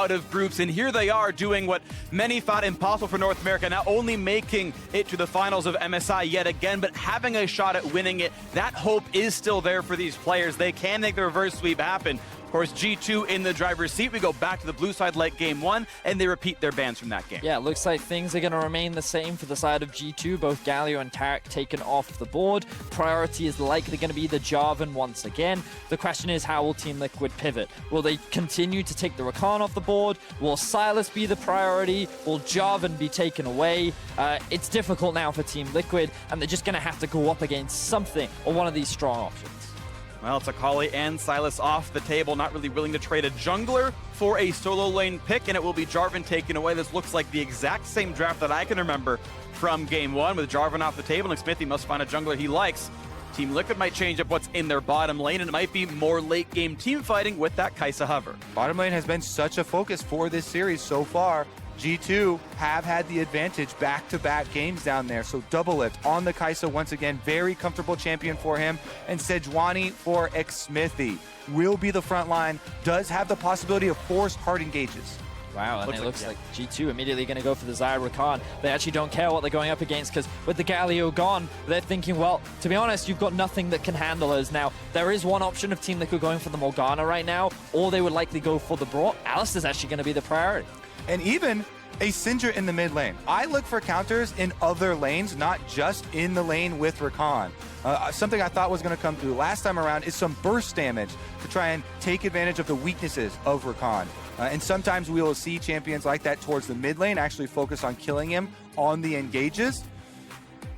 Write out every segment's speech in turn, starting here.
out of groups, and here they are doing what many thought impossible for North America, not only making it to the finals of MSI yet again, but having a shot at winning it. That hope is still there for these players. They can make the reverse sweep happen. Of course, G2 in the driver's seat. We go back to the blue side like game one, and they repeat their bans from that game. Yeah, it looks like things are going to remain the same for the side of G2. Both Galio and Tarek taken off the board. Priority is likely going to be the Jarvan once again. The question is, how will Team Liquid pivot? Will they continue to take the Rakan off the board? Will Sylas be the priority? Will Jarvan be taken away? It's difficult now for Team Liquid, and they're just going to have to go up against something or one of these strong options. Well, it's Akali and Sylas off the table, not really willing to trade a jungler for a solo lane pick, and it will be Jarvan taken away. This looks like the exact same draft that I can remember from game one, with Jarvan off the table, and Smithy must find a jungler he likes. Team Liquid might change up what's in their bottom lane, and it might be more late-game team fighting with that Kai'Sa hover. Bottom lane has been such a focus for this series so far. G2 have had the advantage back-to-back games down there, so double lift on the Kai'Sa once again. Very comfortable champion for him. And Sejuani for Xmithy will be the front line, does have the possibility of forced hard engages. Wow, and it looks like G2 immediately going to go for the Zyra Rakan. They actually don't care what they're going up against, because with the Galio gone, they're thinking, well, to be honest, you've got nothing that can handle us. Now, there is one option of Team Liquid going for the Morgana right now, or they would likely go for the Brawl. Alistar's actually going to be the priority. And even a Syndra in the mid lane. I look for counters in other lanes, not just in the lane with Rakan. Something I thought was going to come through last time around is some burst damage to try and take advantage of the weaknesses of Rakan. And sometimes we will see champions like that towards the mid lane actually focus on killing him on the engages,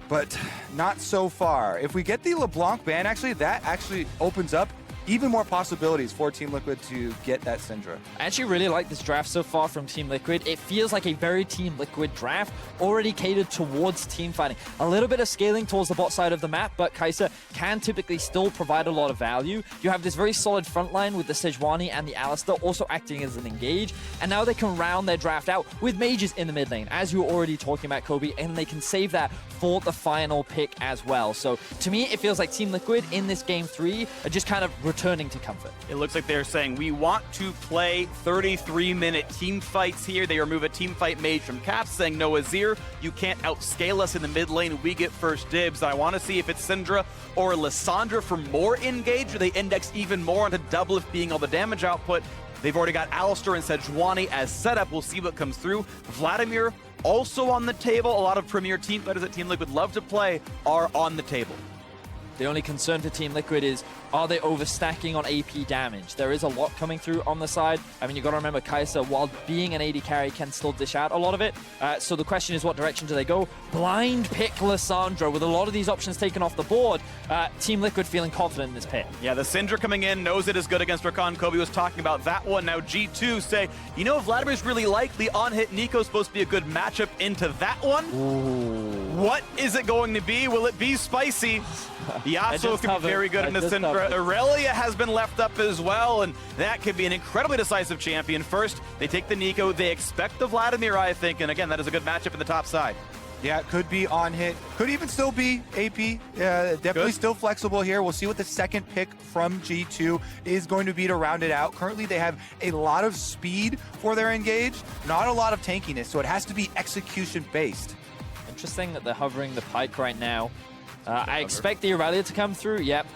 but not so far. If we get the LeBlanc ban, that actually opens up even more possibilities for Team Liquid to get that Syndra. I actually really like this draft so far from Team Liquid. It feels like a very Team Liquid draft, already catered towards team fighting. A little bit of scaling towards the bot side of the map, but Kai'Sa can typically still provide a lot of value. You have this very solid front line with the Sejuani and the Alistar also acting as an engage, and now they can round their draft out with mages in the mid lane, as you were already talking about, Kobe, and they can save that for the final pick as well. So to me, it feels like Team Liquid in this game 3 are just kind of returning to comfort. It looks like they're saying, we want to play 33-minute team fights here. They remove a team fight mage from Caps, saying, no, Azir, you can't outscale us in the mid lane. We get first dibs. I want to see if it's Syndra or Lissandra for more engage, or they index even more onto double if being all the damage output. They've already got Alistar and Sejuani as setup. We'll see what comes through. Vladimir also on the table. A lot of premier team fighters that Team Liquid love to play are on the table. The only concern for Team Liquid is, are they overstacking on AP damage? There is a lot coming through on the side. I mean, you've got to remember, Kai'Sa, while being an AD carry, can still dish out a lot of it. So the question is, what direction do they go? Blind pick Lissandra, with a lot of these options taken off the board. Team Liquid feeling confident in this pick. Yeah, the Syndra coming in, knows it is good against Rakan. Kobe was talking about that one. Now G2 say, you know, Vladimir's really likely on-hit. Nico's supposed to be a good matchup into that one. Ooh. What is it going to be? Will it be spicy? Yasuo could be very good in the Syndra. Aurelia has been left up as well, and that could be an incredibly decisive champion. First, they take the Nico. They expect the Vladimir, I think, and again, that is a good matchup in the top side. Yeah, it could be on hit. Could even still be AP. Definitely still flexible here. We'll see what the second pick from G2 is going to be to round it out. Currently, they have a lot of speed for their engage, not a lot of tankiness, so it has to be execution-based. Interesting that they're hovering the Pike right now. I expect the Aurelia to come through, yep.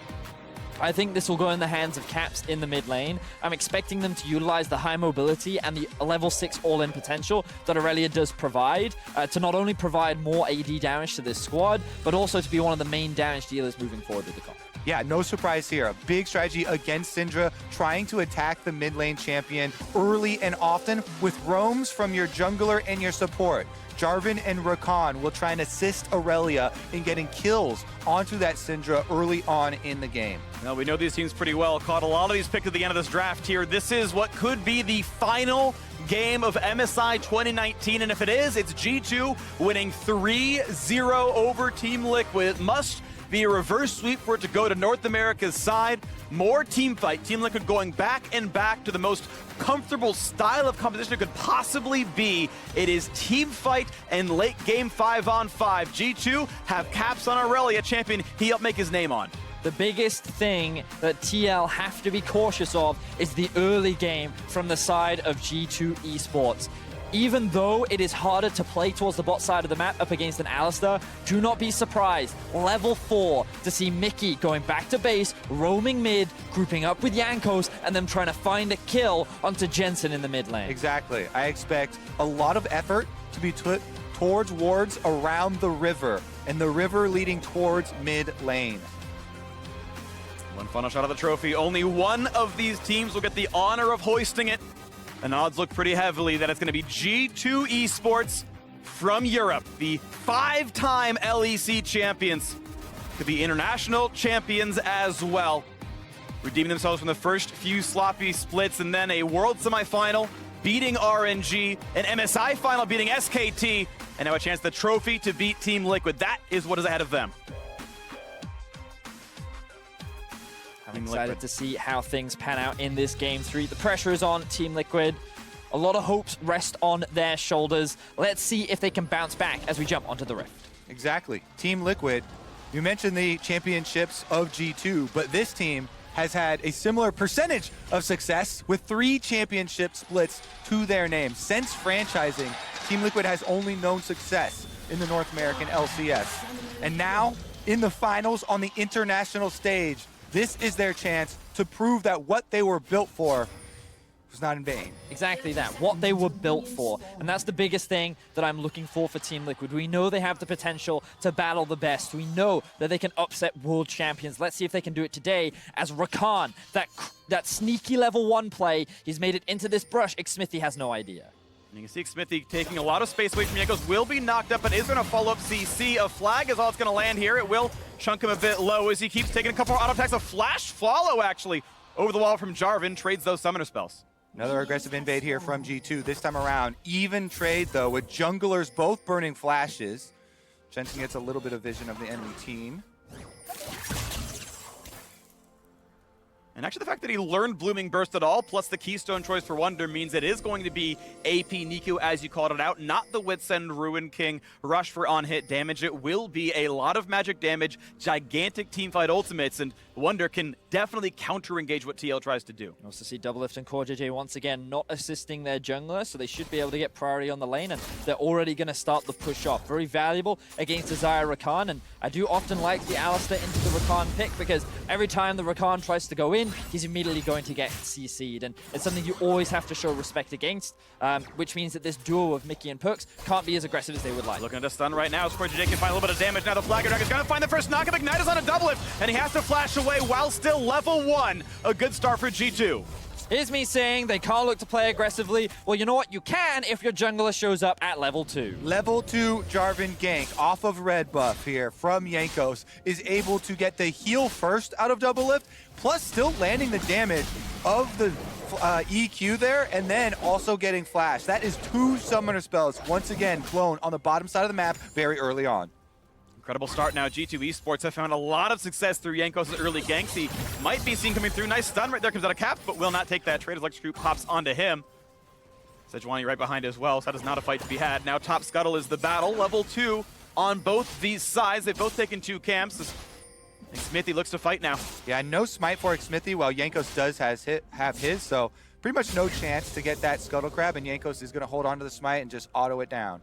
I think this will go in the hands of Caps in the mid lane. I'm expecting them to utilize the high mobility and the level 6 all-in potential that Aurelia does provide to not only provide more AD damage to this squad, but also to be one of the main damage dealers moving forward with the comp. Yeah, no surprise here. A big strategy against Syndra, trying to attack the mid lane champion early and often with roams from your jungler and your support. Jarvan and Rakan will try and assist Aurelia in getting kills onto that Syndra early on in the game. Well, we know these teams pretty well. Caught a lot of these picks at the end of this draft here. This is what could be the final game of MSI 2019, and if it is, it's G2 winning 3-0 over Team Liquid. It must be a reverse sweep for it to go to North America's side. More team fight. Team Liquid going back and back to the most comfortable style of competition it could possibly be. It is team fight and late game 5-on-5. G2 have Caps on Aurelia, champion he helped make his name on. The biggest thing that TL have to be cautious of is the early game from the side of G2 Esports. Even though it is harder to play towards the bot side of the map up against an Alistar, do not be surprised. Level 4 to see Mickey going back to base, roaming mid, grouping up with Jankos, and then trying to find a kill onto Jensen in the mid lane. Exactly. I expect a lot of effort to be put towards wards around the river, and the river leading towards mid lane. One final shot of the trophy. Only one of these teams will get the honor of hoisting it. And odds look pretty heavily that it's going to be G2 Esports from Europe, the 5-time LEC champions. Could be international champions as well. Redeeming themselves from the first few sloppy splits and then a world semifinal, beating RNG, an MSI final beating SKT, and now a chance at the trophy to beat Team Liquid. That is what is ahead of them. I'm excited to see how things pan out in this Game 3. The pressure is on Team Liquid. A lot of hopes rest on their shoulders. Let's see if they can bounce back as we jump onto the Rift. Exactly. Team Liquid, you mentioned the championships of G2, but this team has had a similar percentage of success with 3 championship splits to their name. Since franchising, Team Liquid has only known success in the North American LCS. And now, in the finals on the international stage, this is their chance to prove that what they were built for was not in vain. Exactly that, what they were built for. And that's the biggest thing that I'm looking for Team Liquid. We know they have the potential to battle the best. We know that they can upset world champions. Let's see if they can do it today as Rakan, that sneaky level 1 play, he's made it into this brush. Xmithie has no idea. And you can see Xmithie taking a lot of space away from Jankos, will be knocked up, but is going to follow up CC. A flag is all it's going to land here. It will chunk him a bit low as he keeps taking a couple more auto attacks. A flash follow, actually, over the wall from Jarvan, trades those summoner spells. Another aggressive invade here from G2. This time around, even trade, though, with junglers both burning flashes. Jensen gets a little bit of vision of the enemy team. And actually the fact that he learned Blooming Burst at all, plus the Keystone choice for Wonder, means it is going to be AP Niku, as you called it out, not the Wits End Ruin King rush for on-hit damage. It will be a lot of magic damage, gigantic teamfight ultimates, and Wonder can definitely counter-engage what TL tries to do. Also see Doublelift and CoreJJ once again not assisting their jungler, so they should be able to get priority on the lane, and they're already going to start the push off. Very valuable against Desire Rakan, and I do often like the Alistar into the Rakan pick, because every time the Rakan tries to go in, he's immediately going to get CC'd, and it's something you always have to show respect against, which means that this duo of Mickey and Perks can't be as aggressive as they would like. Looking at a stun right now, CoreJJ can find a little bit of damage. Now the Flagger Dragon's going to find the first knock-up. Ignite is on a Doublelift, and he has to flash away while still level 1. A good start for G2. Here's me saying they can't look to play aggressively. Well, you know what? You can if your jungler shows up at level 2. Level 2 Jarvan gank off of red buff here from Jankos is able to get the heal first out of Doublelift, plus still landing the damage of the EQ there, and then also getting flash. That is 2 summoner spells, once again, blown on the bottom side of the map very early on. Incredible start now. G2 Esports have found a lot of success through Jankos' early ganks. He might be seen coming through. Nice stun right there, comes out of Cap, but will not take that trade as Electric pops onto him. Sejuani right behind as well, so that is not a fight to be had. Now top scuttle is the battle. Level 2 on both these sides. They've both taken 2 camps. And Xmithie looks to fight now. Yeah, no smite for Xmithie, while Jankos does have his, so pretty much no chance to get that Scuttle Crab, and Jankos is going to hold on to the smite and just auto it down.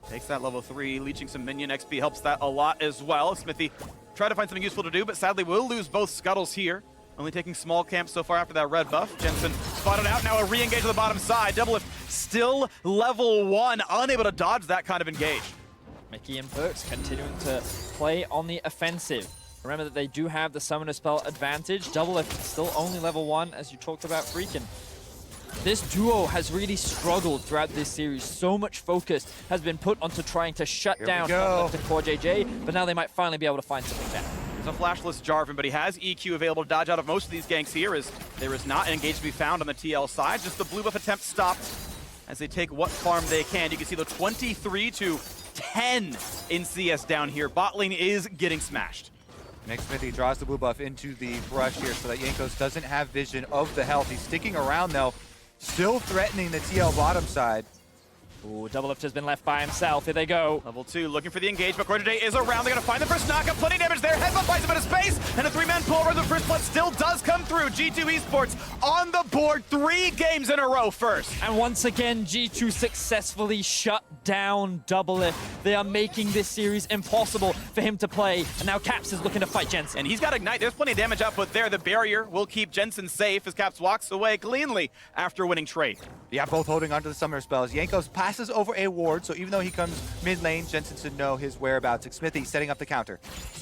Takes that level 3, leeching some minion XP helps that a lot as well. Xmithie try to find something useful to do, but sadly will lose both scuttles here. Only taking small camps so far after that red buff. Jensen spotted out, now a re-engage on the bottom side. Doublelift still level 1, unable to dodge that kind of engage. Mickey and Perks continuing to play on the offensive. Remember that they do have the summoner spell advantage. Doublelift still only level 1, as you talked about, Freakin'. This duo has really struggled throughout this series. So much focus has been put onto trying to shut down Doublelift and CoreJJ, but now they might finally be able to find something better. There's a flashless Jarvan, but he has EQ available to dodge out of most of these ganks here, as there is not an engage to be found on the TL side. Just the blue buff attempt stopped as they take what farm they can. You can see the 23-10 in CS down here. Bot lane is getting smashed. Xmithie draws the blue buff into the brush here so that Jankos doesn't have vision of the health. He's sticking around though, still threatening the TL bottom side. Ooh, Doublelift has been left by himself. Here they go. Level 2 looking for the engage, but Corday is around. They're going to find the first knockup. Plenty of damage there. Headbutt buys a bit of space, and a 3-man pull over the first blood still does come through. G2 Esports on the board 3 games in a row first. And once again, G2 successfully shut down Doublelift. They are making this series impossible for him to play, and now Caps is looking to fight Jensen. And he's got Ignite. There's plenty of damage output there. The barrier will keep Jensen safe as Caps walks away cleanly after winning trade. Yeah, both holding onto the summoner spells. Jankos passes over a ward, so even though he comes mid lane, Jensen should know his whereabouts. Smithy setting up the counter.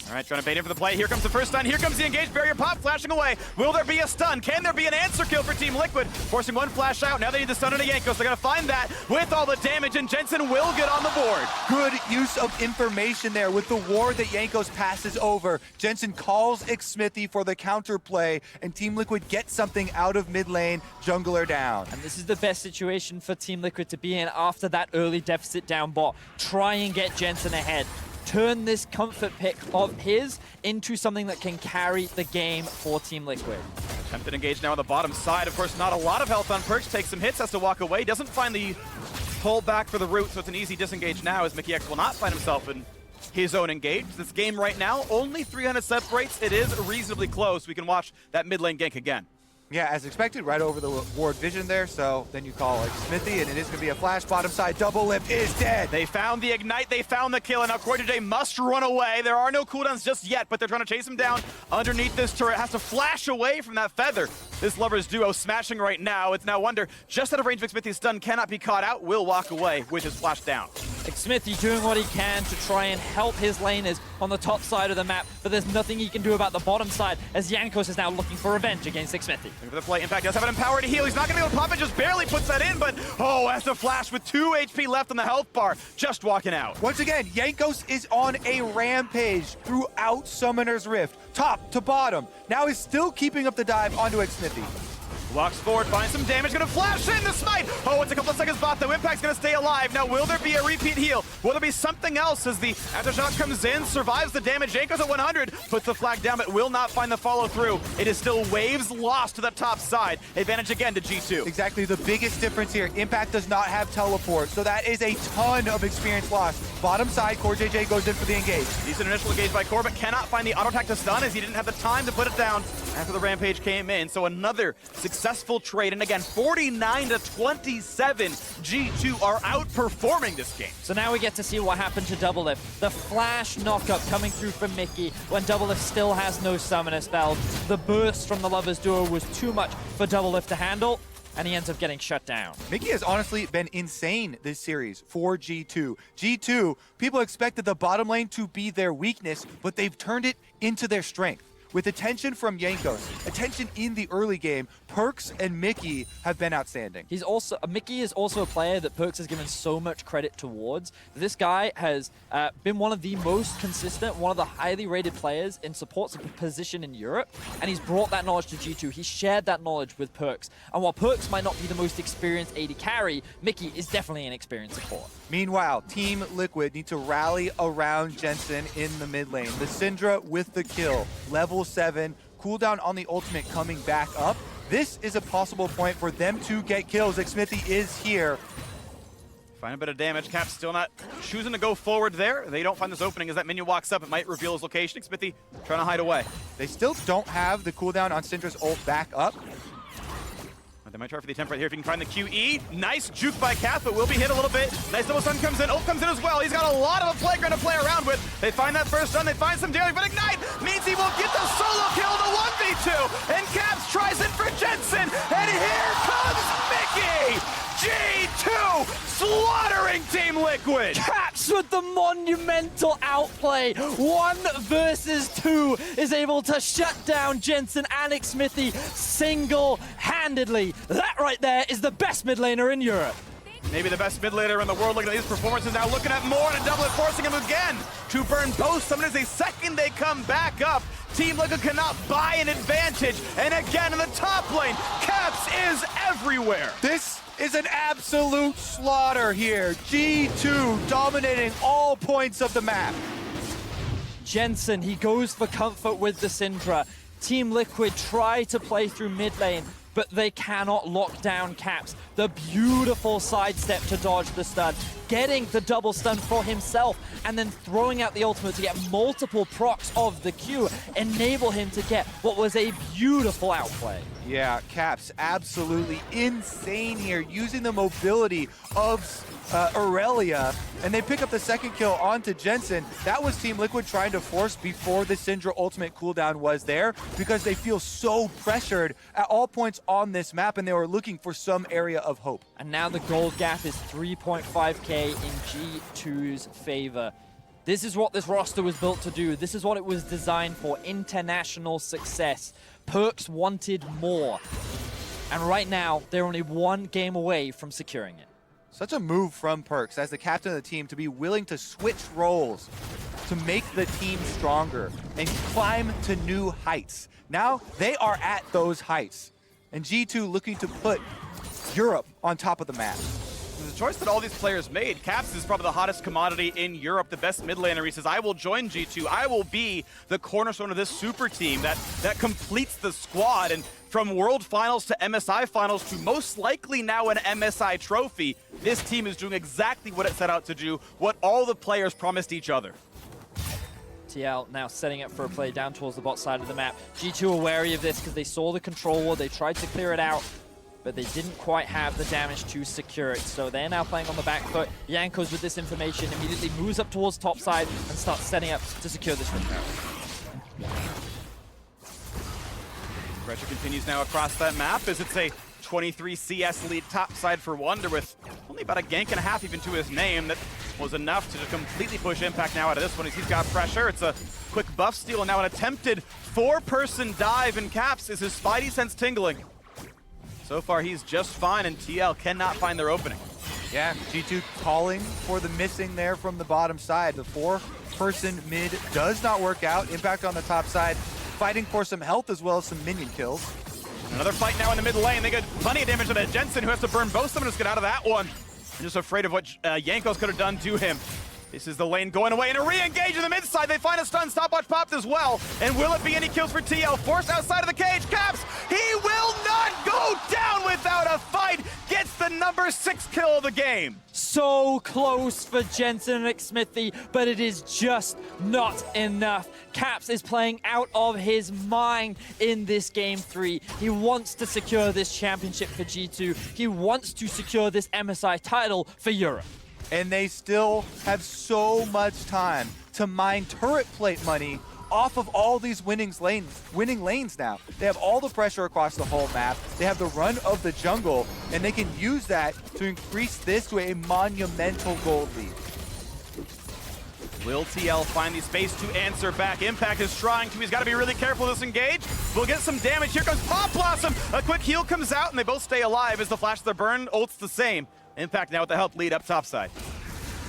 All right, trying to bait in for the play. Here comes the first stun. Here comes the engaged barrier pop, flashing away. Will there be a stun? Can there be an answer kill for Team Liquid? Forcing one flash out. Now they need the stun on a Jankos. They're going to find that with all the damage, and Jensen will get on the board. Good use of information there with the ward that Jankos passes over. Jensen calls Smithy for the counter play, and Team Liquid gets something out of mid lane. Jungler down. And this is the best situation for Team Liquid to be in after that early deficit down bot. Try and get Jensen ahead. Turn this comfort pick of his into something that can carry the game for Team Liquid. Attempted engage now on the bottom side. Of course, not a lot of health on Perks. Takes some hits, has to walk away. Doesn't find the pull back for the root, so it's an easy disengage now as Mickey X will not find himself in his own engage. This game right now, only 300 separates. It is reasonably close. We can watch that mid lane gank again. Yeah, as expected, right over the ward vision there. So then you call Smithy, and it is going to be a flash bottom side. Doublelift is dead. They found the ignite, they found the kill, and now Corday must run away. There are no cooldowns just yet, but they're trying to chase him down underneath this turret. Has to flash away from that feather. This Lovers duo smashing right now. It's now Wonder, just out of range. Smithy's stun cannot be caught out. Will walk away with his flash down. Smithy doing what he can to try and help his laners on the top side of the map, but there's nothing he can do about the bottom side as Jankos is now looking for revenge against Smithy. Looking for the play. Impact does have an empower to heal. He's not going to be able to pop it, just barely puts that in, but oh, has to flash with 2 HP left on the health bar, just walking out. Once again, Jankos is on a rampage throughout Summoner's Rift, top to bottom. Now he's still keeping up the dive onto Smithy. Walks forward, finds some damage, gonna flash in the smite! Oh, it's a couple of seconds bot, though. Impact's gonna stay alive. Now, will there be a repeat heal? Will there be something else as the aftershock comes in, survives the damage? Jankos at 100, puts the flag down, but will not find the follow through. It is still waves lost to the top side. Advantage again to G2. Exactly, the biggest difference here. Impact does not have teleport, so that is a ton of experience lost. Bottom side, CoreJJ goes in for the engage. Decent initial engage by Core, but cannot find the auto attack to stun as he didn't have the time to put it down after the rampage came in. So another successful trade, and again, 49-27. G2 are outperforming this game. So now we get to see what happened to Doublelift. The flash knockup coming through from Mickey when Doublelift still has no summoner spells. The burst from the Lovers duo was too much for Doublelift to handle, and he ends up getting shut down. Mickey has honestly been insane this series for G2. G2, people expected the bottom lane to be their weakness, but they've turned it into their strength. With attention from Jankos, attention in the early game, Perks and Mickey have been outstanding. Mickey is also a player that Perks has given so much credit towards. This guy has been one of the most consistent, one of the highly rated players in support position in Europe, and he's brought that knowledge to G2. He's shared that knowledge with Perks. And while Perks might not be the most experienced AD carry, Mickey is definitely an experienced support. Meanwhile, Team Liquid need to rally around Jensen in the mid lane. The Syndra with the kill, level 7, cooldown on the ultimate coming back up. This is a possible point for them to get kills. Smithy is here. Find a bit of damage. Cap still not choosing to go forward there. They don't find this opening as that minion walks up. It might reveal his location. Smithy trying to hide away. They still don't have the cooldown on Syndra's ult back up. They might try for the attempt right here if he can find the QE. Nice juke by Cap, but will be hit a little bit. Nice double stun comes in. Ult comes in as well. He's got a lot of a playground to play around with. They find that first stun. They find some damage, but Ignite means he will get the solo kill, the 1v2. And Caps tries it for Jensen. And here comes Mickey. G2 slaughtering Team Liquid. Caps with the monumental outplay. 1 versus 2 is able to shut down Jensen and Smithy single-handedly. That right there is the best mid laner in Europe. Maybe the best mid laner in the world. Looking at these performances now, looking at more and a double, forcing him again to burn both summoners. A second they come back up, Team Liquid cannot buy an advantage. And again in the top lane, Caps is everywhere. This is an absolute slaughter here. G2 dominating all points of the map. Jensen, he goes for comfort with the Syndra. Team Liquid try to play through mid lane, but they cannot lock down Caps. The beautiful sidestep to dodge the stun, getting the double stun for himself, and then throwing out the ultimate to get multiple procs of the Q, enable him to get what was a beautiful outplay. Yeah, Caps absolutely insane here, using the mobility of Aurelia, and they pick up the second kill onto Jensen. That was Team Liquid trying to force before the Syndra ultimate cooldown was there, because they feel so pressured at all points on this map, and they were looking for some area of hope. And now the gold gap is 3.5k in G2's favor. This is what this roster was built to do. This is what it was designed for, international success. Perks wanted more. And right now, they're only one game away from securing it. Such a move from Perks as the captain of the team to be willing to switch roles to make the team stronger and climb to new heights. Now they are at those heights, and G2 looking to put Europe on top of the map. The choice that all these players made. Caps is probably the hottest commodity in Europe, the best mid laner. He says, I will join G2. I will be the cornerstone of this super team that completes the squad. And from World Finals to MSI Finals to most likely now an MSI trophy, this team is doing exactly what it set out to do, what all the players promised each other. TL now setting up for a play down towards the bot side of the map. G2 are wary of this because they saw the control ward. They tried to clear it out, but they didn't quite have the damage to secure it. So they're now playing on the back foot. Jankos, with this information, immediately moves up towards top side and starts setting up to secure this win. Pressure continues now across that map as it's a 23 CS lead top side for Wonder with only about a gank and a half even to his name. That was enough to completely push Impact now out of this one as he's got pressure. It's a quick buff steal and now an attempted four-person dive in Caps. Is his Spidey sense tingling? So far he's just fine and TL cannot find their opening. Yeah, G2 calling for the missing there from the bottom side. The four-person mid does not work out. Impact on the top side, fighting for some health as well as some minion kills. Another fight now in the mid lane. They get plenty of damage to that Jensen, who has to burn both of them to get out of that one. I'm just afraid of what Jankos could have done to him. This is the lane going away and a re-engage in the mid side. They find a stun, stopwatch popped as well. And will it be any kills for TL? Forced outside of the cage, Caps, he will not go down without a fight. Gets the number 6 kill of the game. So close for Jensen and Xmithy, but it is just not enough. Caps is playing out of his mind in this game 3. He wants to secure this championship for G2. He wants to secure this MSI title for Europe. And they still have so much time to mine turret plate money off of all these winning lanes now. They have all the pressure across the whole map. They have the run of the jungle, and they can use that to increase this to a monumental gold lead. Will TL find the space to answer back? Impact is trying to. He's got to be really careful with this engage. We'll get some damage. Here comes Pop Blossom. A quick heal comes out, and they both stay alive as the flash of the burn. Ult's the same. Impact now with the help lead up top side.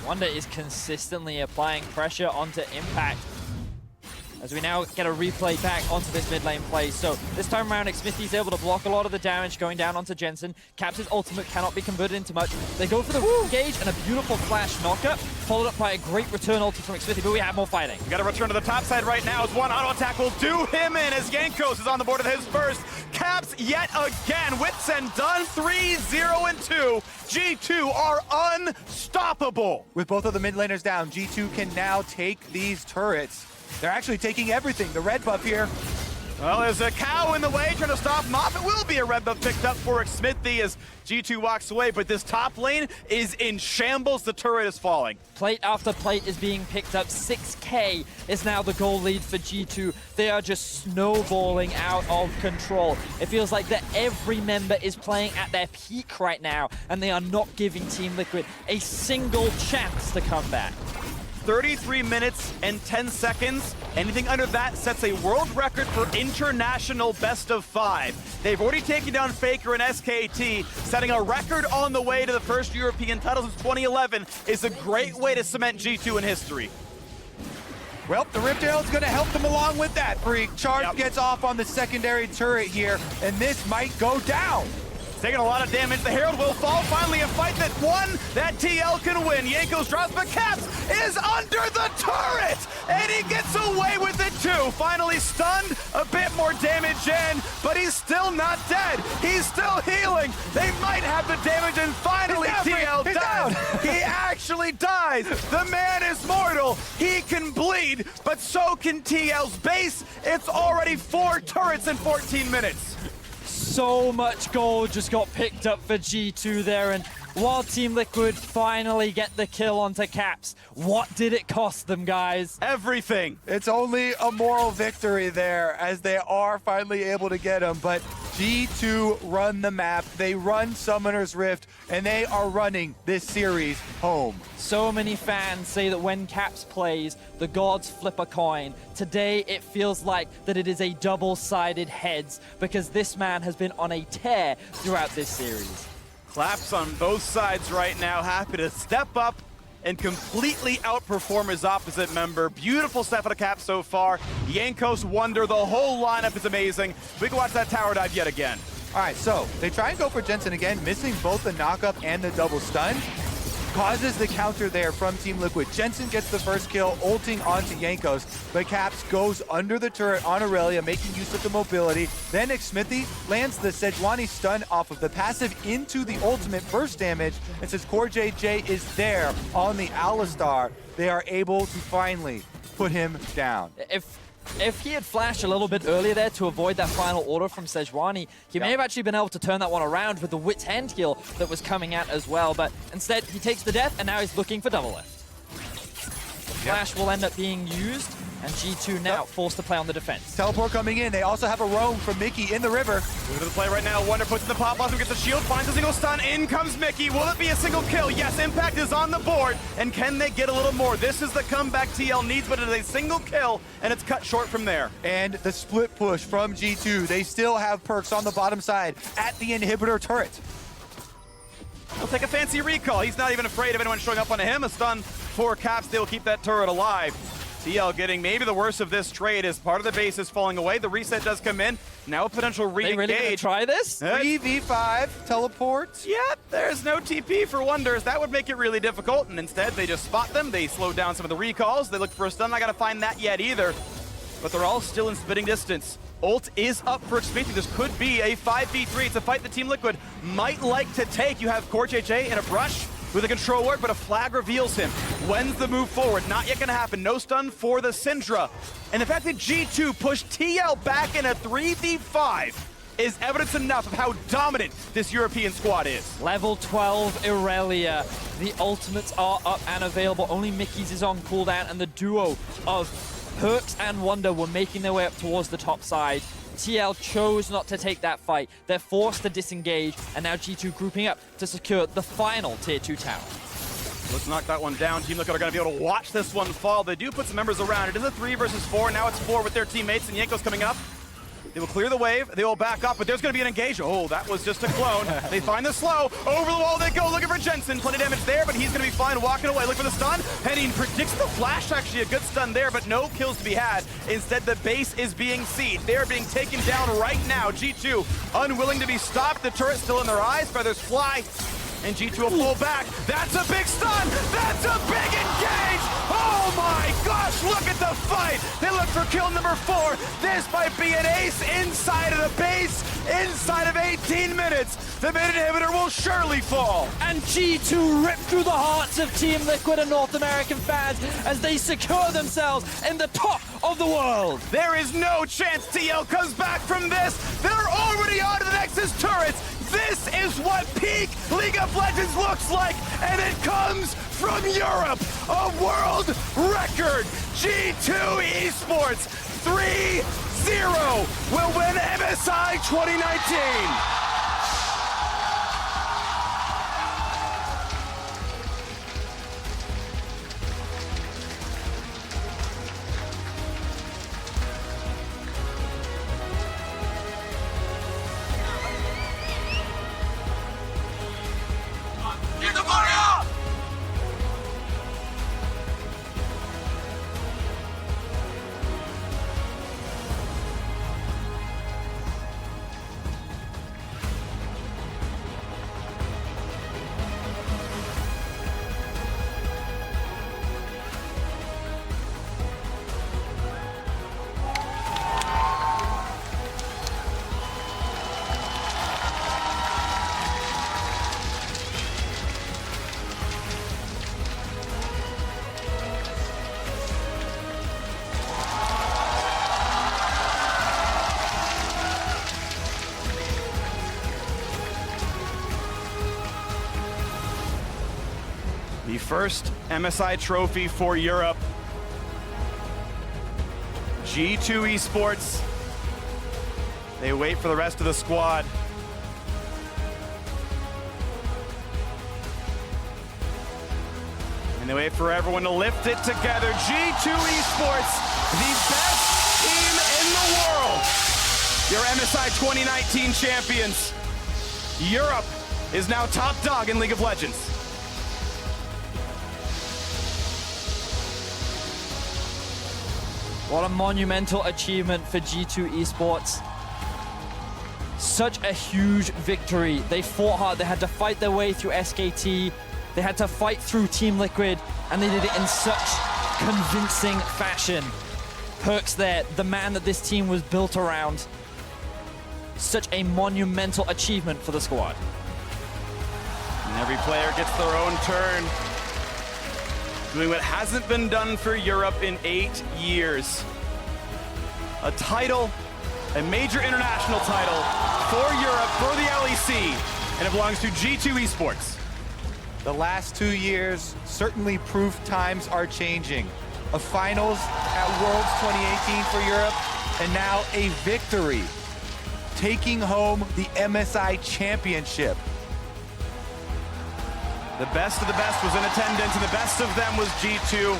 Wonder is consistently applying pressure onto Impact as we now get a replay back onto this mid lane play. So this time around, Xmithy's able to block a lot of the damage going down onto Jensen. Caps' ultimate cannot be converted into much. They go for the engage and a beautiful flash knockup, followed up by a great return ulti from Xmithy, but we have more fighting. We got to return to the top side right now as one auto attack will do him in as Jankos is on the board with his first. Caps yet again, whips and done, 3-0-2. G2 are unstoppable. With both of the mid laners down, G2 can now take these turrets. They're actually taking everything. The red buff here. Well, there's a cow in the way trying to stop him off. It will be a red buff picked up for Xmithy as G2 walks away, but this top lane is in shambles. The turret is falling. Plate after plate is being picked up. 6k is now the goal lead for G2. They are just snowballing out of control. It feels like that every member is playing at their peak right now, and they are not giving Team Liquid a single chance to come back. 33 minutes and 10 seconds. Anything under that sets a world record for international best of 5. They've already taken down Faker and SKT, setting a record on the way to the first European title since 2011. Is a great way to cement G2 in history. Well, the Rift Arrow is going to help them along with that, Freak. Charge gets off on the secondary turret here, and this might go down. Taking a lot of damage. The Herald will fall. Finally, a fight that one that TL can win. Jankos drops, but Caps is under the turret. and he gets away with it too. Finally stunned, a bit more damage in, but he's still not dead. He's still healing. They might have the damage, and finally TL dies. He actually dies. The man is mortal. He can bleed, but so can TL's base. It's already 4 turrets in 14 minutes. So much gold just got picked up for G2 there, and while Team Liquid finally get the kill onto Caps, what did it cost them, guys? Everything. It's only a moral victory there as they are finally able to get him, but G2 run the map, they run Summoner's Rift, and they are running this series home. So many fans say that when Caps plays, the gods flip a coin. Today, it feels like that it is a double-sided heads because this man has been on a tear throughout this series. Claps on both sides right now, happy to step up and completely outperform his opposite member. Beautiful stuff out of Cap so far. Jankos Wonder, the whole lineup is amazing. We can watch that tower dive yet again. All right, so they try and go for Jensen again, missing both the knockup and the double stun. Causes the counter there from Team Liquid. Jensen gets the first kill, ulting onto Jankos, but Caps goes under the turret on Aurelia, making use of the mobility. Then Xmithy lands the Sejuani stun off of the passive into the ultimate burst damage, and since Core JJ is there on the Alistar, they are able to finally put him down. If he had flashed a little bit earlier there to avoid that final order from Sejuani, he may have actually been able to turn that one around with the Wit's End heal that was coming out as well, but instead he takes the death and now he's looking for double lift. Flash will end up being used, and G2 now forced to play on the defense. Teleport coming in. They also have a roam from Mickey in the river. Look at the play right now. Wonder puts in the pop blossom, gets the shield, finds a single stun. In comes Mickey. Will it be a single kill? Yes, Impact is on the board. And can they get a little more? This is the comeback TL needs, but it is a single kill, and it's cut short from there. And the split push from G2. They still have perks on the bottom side at the inhibitor turret. He'll take a fancy recall. He's not even afraid of anyone showing up on him. A stun for Caps. They'll keep that turret alive. TL getting maybe the worst of this trade as part of the base is falling away. The reset does come in. Now a potential re-engage. They really gonna try this? 3v5 teleport. Yeah, there's no TP for Wonders. That would make it really difficult. And instead, they just spot them. They slow down some of the recalls. They look for a stun. Not gonna find that yet either. But they're all still in spitting distance. Ult is up for Xmithy. This could be a 5v3. It's a fight the Team Liquid might like to take. You have Core JJ in a brush with a control ward, but a flag reveals him. When's the move forward? Not yet gonna happen. No stun for the Syndra. And the fact that G2 pushed TL back in a 3v5 is evidence enough of how dominant this European squad is. Level 12 Aurelia. The ultimates are up and available. Only Mickey's is on cooldown, and the duo of Perks and Wonder were making their way up towards the top side. TL chose not to take that fight. They're forced to disengage, and now G2 grouping up to secure the final Tier 2 tower. Let's knock that one down. Team Liquid are going to be able to watch this one fall. They do put some members around. It is a 3 versus 4. Now it's 4 with their teammates, and Jankos coming up. They will clear the wave. They will back up, but there's going to be an engage. Oh, that was just a clone. They find the slow. Over the wall they go, looking for Jensen. Plenty of damage there, but he's going to be fine walking away. Look for the stun. Henning predicts the flash. Actually, a good stun there, but no kills to be had. Instead, the base is being sieged. They're being taken down right now. G2 unwilling to be stopped. The turret still in their eyes. Feathers fly. And G2 will pull back. That's a big stun. That's a big engage. Oh my gosh, look at the fight. They look for kill number 4. This might be an ace inside of the base. Inside of 18 minutes, the mid inhibitor will surely fall. And G2 rip through the hearts of Team Liquid and North American fans as they secure themselves in the top of the world. There is no chance TL comes back from this. They're already on to the Nexus turrets. This is what peak League of Legends looks like, and it comes from Europe. A world record. G2 Esports 3-0 will win MSI 2019. The first MSI trophy for Europe. G2 Esports. They wait for the rest of the squad. And they wait for everyone to lift it together. G2 Esports, the best team in the world. Your MSI 2019 champions. Europe is now top dog in League of Legends. What a monumental achievement for G2 Esports. Such a huge victory. They fought hard. They had to fight their way through SKT. They had to fight through Team Liquid, and they did it in such convincing fashion. Perks there, the man that this team was built around. Such a monumental achievement for the squad. And every player gets their own turn. Doing what hasn't been done for Europe in 8 years. A title, a major international title for Europe, for the LEC, and it belongs to G2 Esports. The last 2 years, certainly proof times are changing. A finals at Worlds 2018 for Europe, and now a victory, taking home the MSI championship. The best of the best was in attendance, and the best of them was G2.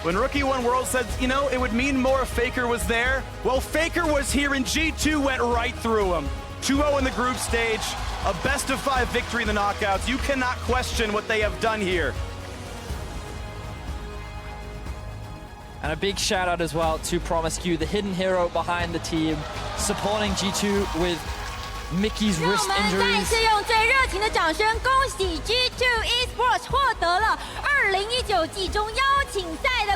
When Rookie won World said, you know, it would mean more if Faker was there. Well, Faker was here, and G2 went right through him. 2-0 in the group stage, a best-of-5 victory in the knockouts. You cannot question what they have done here. And a big shout out as well to Promiscu, the hidden hero behind the team, supporting G2 with Mickey's 让我 wrist 们再 injuries. 次用最热情的掌声，恭喜 G2 Esports 获得了2019季中邀请赛的